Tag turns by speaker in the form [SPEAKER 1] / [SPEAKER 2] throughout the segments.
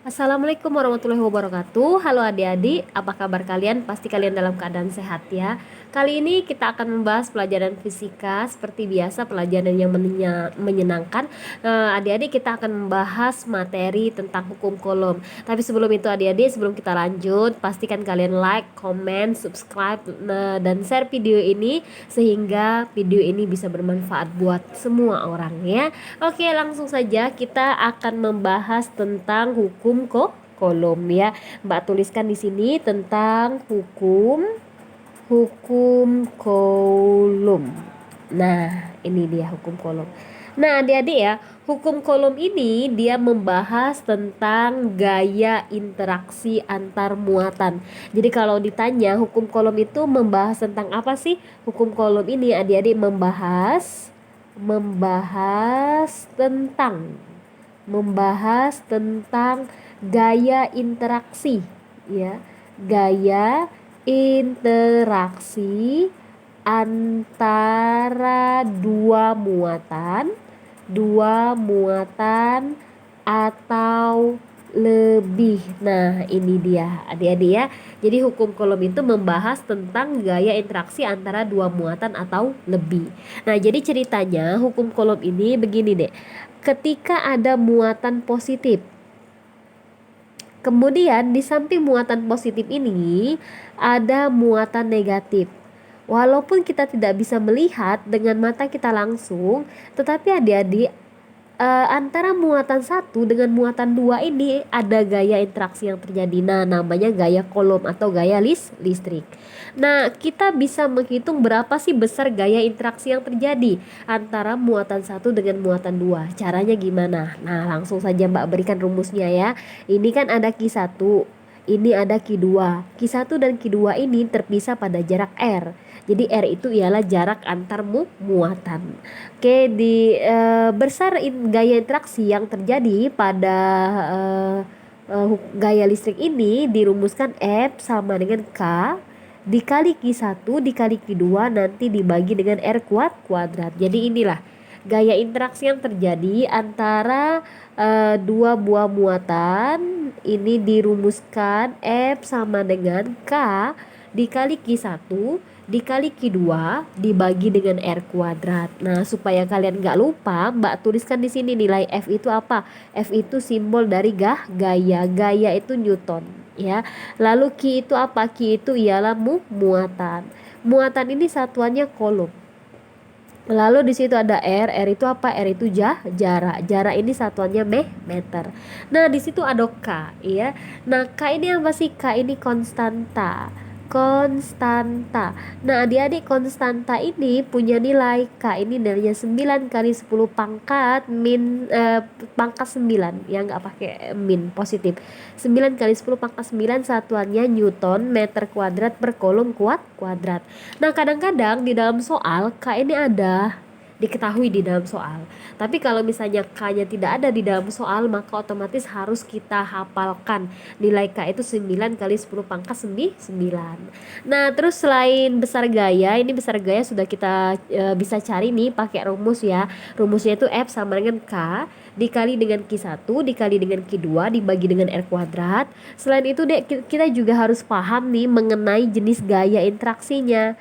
[SPEAKER 1] Assalamualaikum warahmatullahi wabarakatuh. Halo adik-adik, apa kabar kalian? Pasti kalian dalam keadaan sehat ya. Kali ini kita akan membahas pelajaran fisika. Seperti biasa pelajaran yang menyenangkan. Adik-adik, kita akan membahas materi tentang hukum Coulomb. Tapi sebelum itu adik-adik, sebelum kita lanjut, pastikan kalian like, comment, subscribe, dan share video ini sehingga video ini bisa bermanfaat buat semua orang ya. Oke, langsung saja kita akan membahas tentang hukum Coulomb ya. Mbak tuliskan di sini tentang hukum Coulomb. Nah, ini dia hukum Coulomb. Nah, adik-adik ya, hukum Coulomb ini dia membahas tentang gaya interaksi antar muatan. Jadi kalau ditanya hukum Coulomb itu membahas tentang apa sih? Hukum Coulomb ini adik-adik membahas tentang gaya interaksi ya, gaya interaksi antara dua muatan atau lebih. Nah, ini dia adik-adik ya. Jadi hukum Coulomb itu membahas tentang gaya interaksi antara dua muatan atau lebih. Nah, jadi ceritanya hukum Coulomb ini begini deh. Ketika ada muatan positif, kemudian di samping muatan positif ini ada muatan negatif. Walaupun kita tidak bisa melihat dengan mata kita langsung, tetapi adik-adik antara muatan satu dengan muatan dua ini ada gaya interaksi yang terjadi. Nah, namanya gaya Coulomb atau gaya listrik. Nah, kita bisa menghitung berapa sih besar gaya interaksi yang terjadi antara muatan satu dengan muatan dua. Caranya gimana? Nah, langsung saja Mbak berikan rumusnya ya. Ini kan ada Q1, ini ada Q2. Q1 dan Q2 ini terpisah pada jarak R. Jadi R itu ialah jarak antar muatan. Oke, besar gaya interaksi yang terjadi pada gaya listrik ini dirumuskan F sama dengan K dikali Q1 dikali Q2 nanti dibagi dengan R kuadrat. Jadi inilah gaya interaksi yang terjadi antara dua buah muatan. Ini dirumuskan F sama dengan K dikali Q1 dikali Q2 dibagi dengan R kuadrat. Nah, supaya kalian nggak lupa, Mbak tuliskan di sini nilai F itu apa? F itu simbol dari gaya. Gaya itu Newton, ya. Lalu Q itu apa? Q itu ialah muatan. Muatan ini satuannya Coulomb. Lalu di situ ada R. R itu apa? R itu jarak. Jarak ini satuannya meter. Nah, di situ ada K, ya. Nah, K ini apa sih? K ini konstanta. Nah, adik-adik, konstanta ini punya nilai K ini nilainya 9 kali 10 pangkat pangkat 9 ya, nggak pakai min, positif. 9 kali 10 pangkat 9 satuannya Newton meter kuadrat per Coulomb kuadrat. Nah, kadang-kadang di dalam soal K ini diketahui di dalam soal. Tapi kalau misalnya K-nya tidak ada di dalam soal, maka otomatis harus kita hafalkan. Nilai K itu 9 kali 10 pangkat 9. Nah, terus selain besar gaya, ini besar gaya sudah kita bisa cari nih pakai rumus ya. Rumusnya itu F sama dengan K dikali dengan Q1 dikali dengan Q2 dibagi dengan R kuadrat. Selain itu deh, kita juga harus paham nih mengenai jenis gaya interaksinya.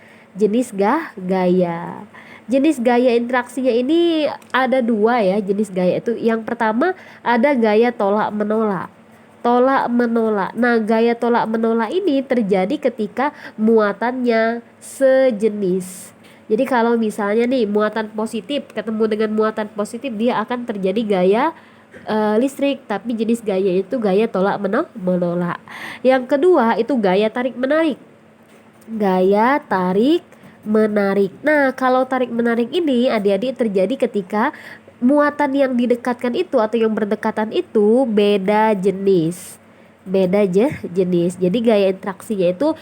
[SPEAKER 1] Jenis gaya interaksinya ini ada dua ya, jenis gaya itu. Yang pertama ada gaya tolak menolak. Nah, gaya tolak menolak ini terjadi ketika muatannya sejenis. Jadi kalau misalnya nih muatan positif ketemu dengan muatan positif, dia akan terjadi gaya listrik, tapi jenis gaya itu gaya tolak menolak. Yang kedua itu gaya tarik menarik. Nah, kalau tarik menarik ini adik-adik terjadi ketika muatan yang didekatkan itu atau yang berdekatan itu beda jenis. Jadi gaya interaksinya itu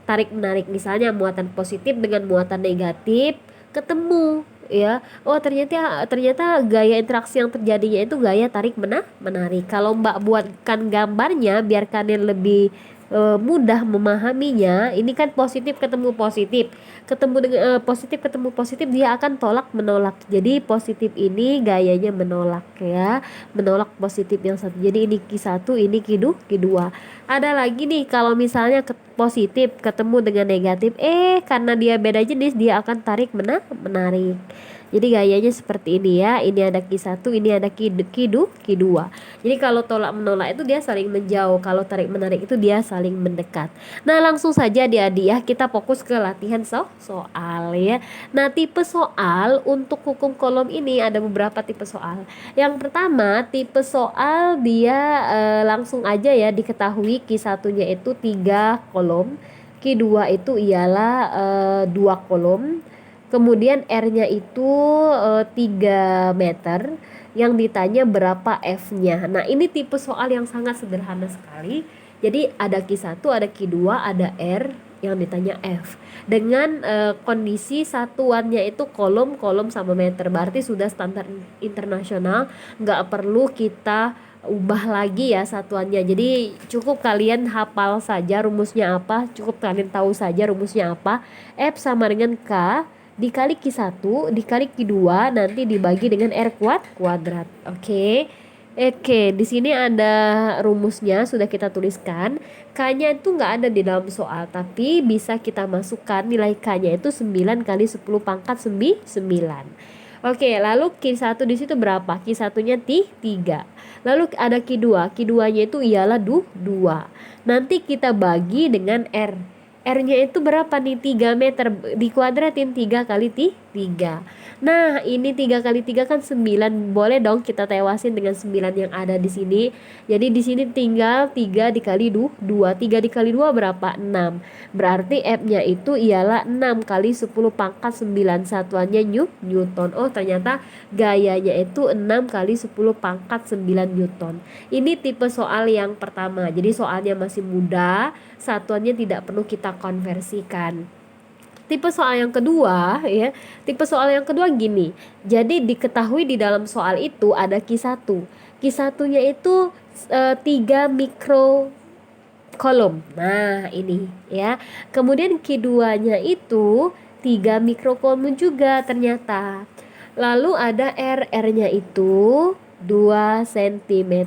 [SPEAKER 1] tarik menarik, misalnya muatan positif dengan muatan negatif ketemu ya. Oh, ternyata gaya interaksi yang terjadinya itu gaya tarik menarik. Kalau Mbak buatkan gambarnya biar kalian lebih mudah memahaminya, ini kan positif ketemu positif, ketemu dengan positif ketemu positif, dia akan tolak menolak. Jadi positif ini gayanya menolak ya, menolak positif yang satu. Jadi ini Q1, ini Q2. Ada lagi nih, kalau misalnya positif ketemu dengan negatif, karena dia beda jenis, dia akan tarik menarik. Jadi gayanya seperti ini ya. Ini ada Q1, ini ada Q2. Jadi kalau tolak menolak itu dia saling menjauh, kalau tarik menarik itu dia saling mendekat. Nah, langsung saja adik-adik ya, kita fokus ke latihan soal ya. Nah, tipe soal untuk hukum kolom ini ada beberapa tipe soal. Yang pertama, tipe soal dia langsung aja ya diketahui, Q1-nya itu 3 kolom, Q2 itu ialah 2 kolom. Kemudian R-nya itu 3 meter. Yang ditanya berapa F-nya. Nah, ini tipe soal yang sangat sederhana sekali. Jadi ada Q1, ada Q2, ada R, yang ditanya F. Dengan kondisi satuannya itu kolom, kolom sama meter. Berarti sudah standar internasional, nggak perlu kita ubah lagi ya satuannya. Jadi cukup kalian hafal saja rumusnya apa, cukup kalian tahu saja rumusnya apa. F sama dengan K dikali Q1 dikali Q2 nanti dibagi dengan R kuadrat. Oke. Di sini ada rumusnya sudah kita tuliskan. K-nya itu nggak ada di dalam soal, tapi bisa kita masukkan nilai K-nya itu 9 kali 10 pangkat 9. Oke, lalu Q1 di situ berapa? Q1-nya 3. Lalu ada Q2. Q2-nya itu ialah 2. Nanti kita bagi dengan R. R-nya itu berapa nih? 3 meter, dikuadratin 3 kali 3. Nah, ini 3 kali 3 kan 9. Boleh dong kita tewasin dengan 9 yang ada di sini. Jadi di sini tinggal 3 dikali 2. 3 dikali 2 berapa? 6. Berarti F-nya itu ialah 6 kali 10 pangkat 9. Satuannya Newton. Oh, ternyata gayanya itu 6 kali 10 pangkat 9 Newton. Ini tipe soal yang pertama. Jadi soalnya masih mudah, satuannya tidak perlu kita konversikan. Tipe soal yang kedua ya, tipe soal yang kedua gini. Jadi diketahui di dalam soal itu ada Q1. Q1-nya itu 3 mikro kolom. Nah, ini ya. Kemudian Q2-nya itu 3 mikrokolom juga ternyata. Lalu ada R-nya itu 2 cm.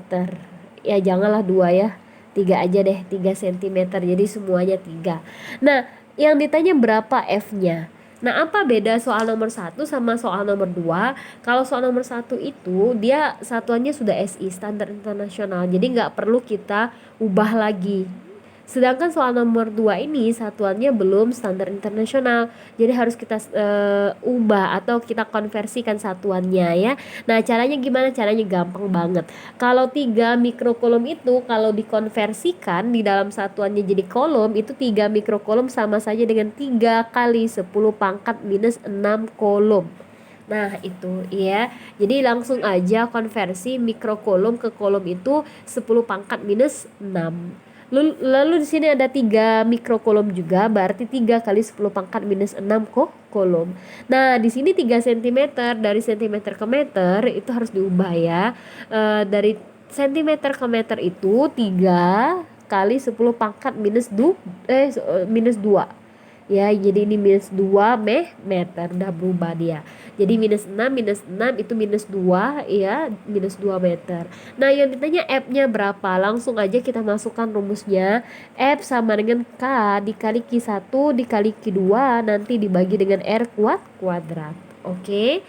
[SPEAKER 1] Ya janganlah 2 ya. 3 aja deh, 3 cm. Jadi semuanya 3. Nah, yang ditanya berapa F-nya. Nah, apa beda soal nomor 1 sama soal nomor 2? Kalau soal nomor 1 itu dia satuannya sudah SI, standar internasional. Jadi nggak perlu kita ubah lagi. Sedangkan soal nomor 2 ini satuannya belum standar internasional. Jadi harus kita ubah atau kita konversikan satuannya ya. Nah, caranya gimana? Caranya gampang banget. Kalau 3 mikrokolom itu kalau dikonversikan di dalam satuannya jadi kolom, itu 3 mikrokolom sama saja dengan 3 kali 10 pangkat minus 6 kolom. Nah, itu ya. Jadi langsung aja konversi mikrokolom ke kolom itu 10 pangkat minus 6. Lalu di sini ada 3 mikrokolom juga, berarti 3 kali 10 pangkat minus 6 kolom. Nah, di sini 3 cm, dari cm ke meter itu harus diubah ya. Dari cm ke meter itu 3 kali 10 pangkat minus 2. Ya, jadi ini minus 2 meter, udah berubah dia. Jadi minus 6 itu minus 2 ya, minus 2 meter. Nah, yang ditanya F-nya berapa? Langsung aja kita masukkan rumusnya. F sama dengan K dikali Q1 dikali Q2 nanti dibagi dengan R kuadrat. Oke.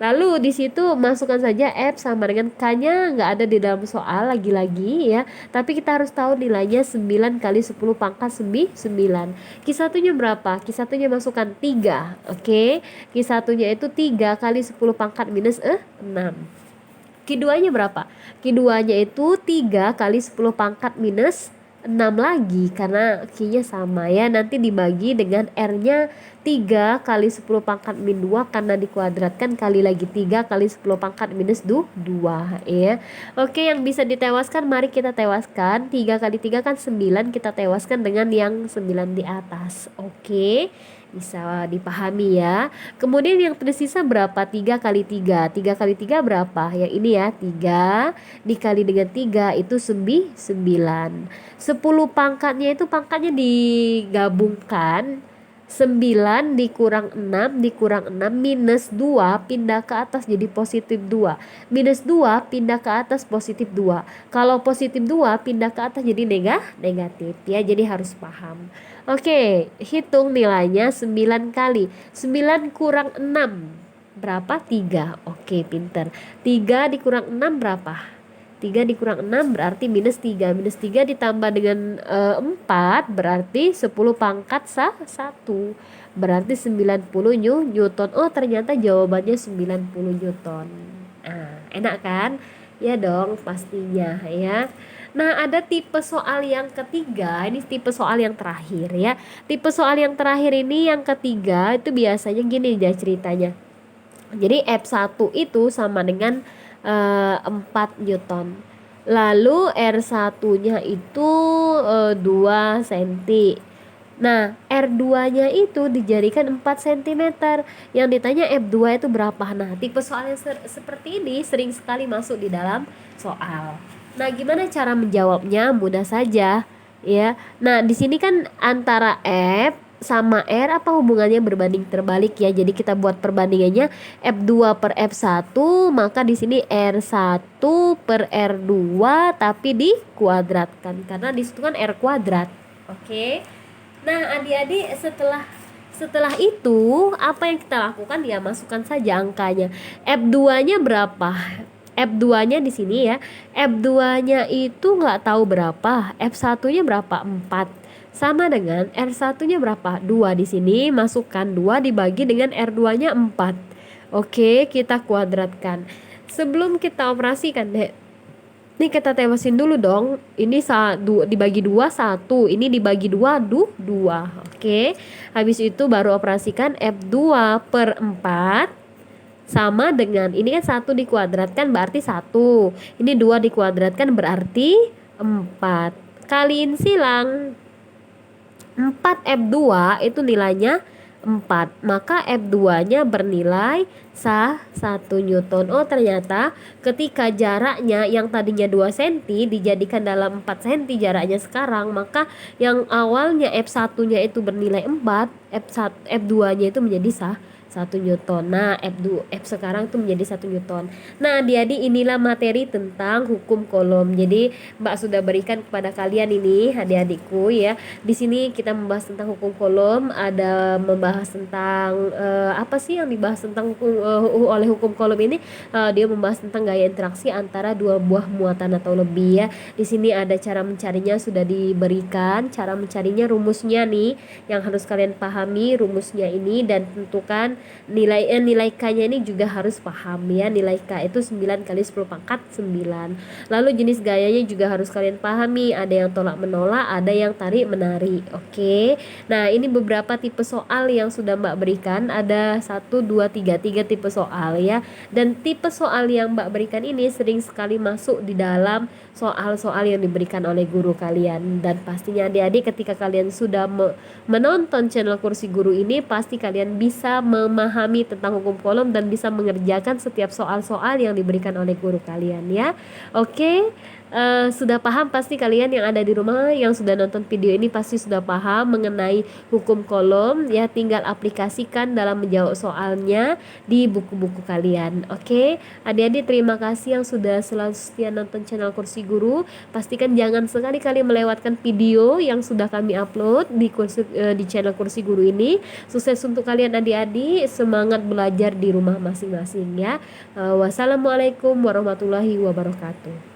[SPEAKER 1] Lalu di situ masukkan saja F sama dengan K-nya, nggak ada di dalam soal lagi-lagi ya. Tapi kita harus tahu nilainya 9 kali 10 pangkat 9. Q1-nya berapa? Q1-nya masukkan 3. Oke. Q1-nya itu 3 kali 10 pangkat minus 6. Q2-nya berapa? Q2-nya itu 3 kali 10 pangkat minus 6 lagi karena Q-nya sama ya. Nanti dibagi dengan R-nya 3 kali 10 pangkat min 2 karena dikuadratkan kali lagi 3 kali 10 pangkat minus 2 ya. Oke, yang bisa ditewaskan mari kita tewaskan. 3 kali 3 kan 9, kita tewaskan dengan yang 9 di atas. Oke. Bisa dipahami ya. Kemudian yang tersisa berapa? 3 kali 3. 3 kali 3 berapa? Yang ini ya, 3 dikali dengan 3 itu 9. 10 pangkatnya itu pangkatnya digabungkan. 9 dikurang 6 dikurang 6 minus 2 pindah ke atas jadi positif 2. Minus 2 pindah ke atas positif 2. Kalau positif 2 pindah ke atas jadi negatif ya. Jadi harus paham. Oke, hitung nilainya 9 kali. 9 kurang 6 berapa? 3. Oke, pinter. 3 dikurang 6 berapa? 3 dikurang 6 berarti minus 3. Minus 3 ditambah dengan 4 berarti 10 pangkat 1. Berarti 90 Newton. Oh, ternyata jawabannya 90 Newton. Enak kan? Ya dong, pastinya ya. Nah, ada tipe soal yang ketiga, ini tipe soal yang terakhir ya. Tipe soal yang terakhir ini yang ketiga itu biasanya gini ya ceritanya. Jadi F1 itu sama dengan 4 Newton. Lalu R1-nya itu 2 cm. Nah, R2-nya itu dijadikan 4 cm. Yang ditanya F2 itu berapa? Nah, tipe soal yang seperti ini sering sekali masuk di dalam soal. Nah, gimana cara menjawabnya? Mudah saja, ya. Nah, di sini kan antara F sama R apa hubungannya berbanding terbalik ya. Jadi kita buat perbandingannya F2 per F1, maka di sini R1 per R2 tapi dikuadratkan karena di situ kan R kuadrat. Oke. Nah, adik-adik setelah itu apa yang kita lakukan ya masukkan saja angkanya. F2-nya berapa? F2-nya di sini ya. F2-nya itu nggak tahu berapa. F1-nya berapa? 4. Sama dengan R1-nya berapa? 2 di sini. Masukkan 2 dibagi dengan R2-nya 4. Oke, kita kuadratkan. Sebelum kita operasikan, Dek. Ini kita tewasin dulu dong. Ini dibagi 2 1. Ini dibagi 2 2. Oke. Habis itu baru operasikan F2 per 4 sama dengan ini kan 1 dikuadratkan berarti 1. Ini 2 dikuadratkan berarti 4. Kaliin silang. 4 F2 itu nilainya 4. Maka F2-nya bernilai 1 Newton. Oh, ternyata ketika jaraknya yang tadinya 2 cm dijadikan dalam 4 cm jaraknya sekarang, maka yang awalnya F1-nya itu bernilai 4, F2-nya itu menjadi 1 Newton. Nah, F sekarang tuh menjadi 1 Newton. Nah, adik-adik, inilah materi tentang hukum Coulomb. Jadi, Mbak sudah berikan kepada kalian ini, adik-adikku ya. Di sini kita membahas tentang hukum Coulomb, ada membahas tentang apa sih yang dibahas tentang oleh hukum Coulomb ini? Dia membahas tentang gaya interaksi antara dua buah muatan atau lebih ya. Di sini ada cara mencarinya sudah diberikan, cara mencarinya rumusnya nih yang harus kalian pahami rumusnya ini dan tentukan nilai K-nya ini juga harus paham ya. Nilai K itu 9 kali 10 pangkat 9. Lalu jenis gayanya juga harus kalian pahami. Ada yang tolak menolak, ada yang tarik menarik. Oke. Nah, ini beberapa tipe soal yang sudah Mbak berikan. Ada 1, 2, 3 tipe soal ya. Dan tipe soal yang Mbak berikan ini sering sekali masuk di dalam soal-soal yang diberikan oleh guru kalian. Dan pastinya adik-adik ketika kalian sudah menonton channel Kursi Guru ini, pasti kalian bisa memahami tentang hukum Coulomb dan bisa mengerjakan setiap soal-soal yang diberikan oleh guru kalian ya. Oke. Sudah paham pasti kalian yang ada di rumah yang sudah nonton video ini pasti sudah paham mengenai hukum Coulomb ya. Tinggal aplikasikan dalam menjawab soalnya di buku-buku kalian. Oke. Adik-adik, terima kasih yang sudah selalu setia nonton channel Kursi Guru. Pastikan jangan sekali-kali melewatkan video yang sudah kami upload di channel Kursi Guru ini. Sukses untuk kalian adik-adik, semangat belajar di rumah masing-masing ya. Wassalamualaikum warahmatullahi wabarakatuh.